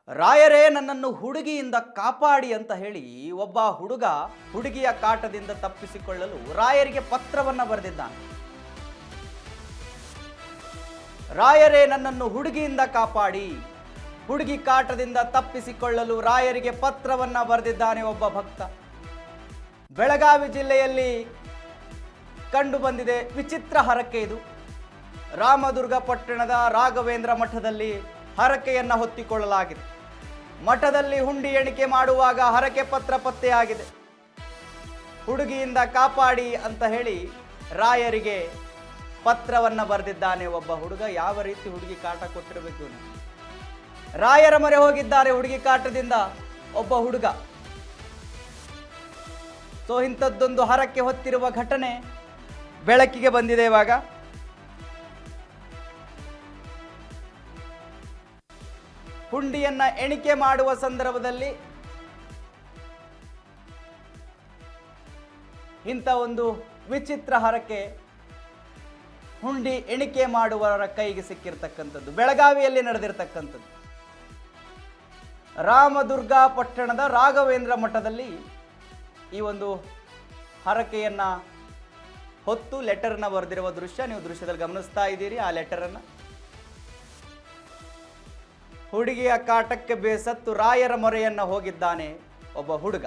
ರಾಯರೇ ನನ್ನನ್ನು ಹುಡುಗಿಯಿಂದ ಕಾಪಾಡಿ ಅಂತ ಹೇಳಿ ಒಬ್ಬ ಹುಡುಗ ಹುಡುಗಿಯ ಕಾಟದಿಂದ ತಪ್ಪಿಸಿಕೊಳ್ಳಲು ರಾಯರಿಗೆ ಪತ್ರವನ್ನ ಬರೆದಿದ್ದಾನೆ. ರಾಯರೇ ನನ್ನನ್ನು ಹುಡುಗಿಯಿಂದ ಕಾಪಾಡಿ, ಹುಡುಗಿ ಕಾಟದಿಂದ ತಪ್ಪಿಸಿಕೊಳ್ಳಲು ರಾಯರಿಗೆ ಪತ್ರವನ್ನ ಬರೆದಿದ್ದಾನೆ ಒಬ್ಬ ಭಕ್ತ. ಬೆಳಗಾವಿ ಜಿಲ್ಲೆಯಲ್ಲಿ ಕಂಡು ಬಂದಿದೆ ವಿಚಿತ್ರ ಹರಕೆ. ಇದು ರಾಮದುರ್ಗ ಪಟ್ಟಣದ ರಾಘವೇಂದ್ರ ಮಠದಲ್ಲಿ ಹರಕೆಯನ್ನ ಹೊತ್ತಿಕೊಳ್ಳಲಾಗಿದೆ. ಮಠದಲ್ಲಿ ಹುಂಡಿ ಎಣಿಕೆ ಮಾಡುವಾಗ ಹರಕೆ ಪತ್ರ ಪತ್ತೆಯಾಗಿದೆ. ಹುಡುಗಿಯಿಂದ ಕಾಪಾಡಿ ಅಂತ ಹೇಳಿ ರಾಯರಿಗೆ ಪತ್ರವನ್ನ ಬರೆದಿದ್ದಾನೆ ಒಬ್ಬ ಹುಡುಗ. ಯಾವ ರೀತಿ ಹುಡುಗಿ ಕಾಟ ಕೊಟ್ಟಿರಬೇಕು. ರಾಯರ ಮೊರೆ ಹೋಗಿದ್ದಾರೆ ಹುಡುಗಿ ಕಾಟದಿಂದ ಒಬ್ಬ ಹುಡುಗ. ಸೊ ಇಂಥದ್ದೊಂದು ಹರಕೆ ಹೊತ್ತಿರುವ ಘಟನೆ ಬೆಳಕಿಗೆ ಬಂದಿದೆ. ಇವಾಗ ಹುಂಡಿಯನ್ನ ಎಣಿಕೆ ಮಾಡುವ ಸಂದರ್ಭದಲ್ಲಿ ಇಂಥ ಒಂದು ವಿಚಿತ್ರ ಹರಕೆ ಹುಂಡಿ ಎಣಿಕೆ ಮಾಡುವವರ ಕೈಗೆ ಸಿಕ್ಕಿರ್ತಕ್ಕಂಥದ್ದು ಬೆಳಗಾವಿಯಲ್ಲಿ ನಡೆದಿರ್ತಕ್ಕಂಥದ್ದು. ರಾಮದುರ್ಗ ಪಟ್ಟಣದ ರಾಘವೇಂದ್ರ ಮಠದಲ್ಲಿ ಈ ಒಂದು ಹರಕೆಯನ್ನ ಹೊತ್ತು ಲೆಟರ್ನ ಬರೆದಿರುವ ದೃಶ್ಯ ನೀವು ದೃಶ್ಯದಲ್ಲಿ ಗಮನಿಸ್ತಾ ಇದ್ದೀರಿ. ಆ ಲೆಟರನ್ನು ಹುಡುಗಿಯ ಕಾಟಕ್ಕೆ ಬೇಸತ್ತು ರಾಯರ ಮೊರೆಯನ್ನ ಹೋಗಿದ್ದಾನೆ ಒಬ್ಬ ಹುಡುಗ.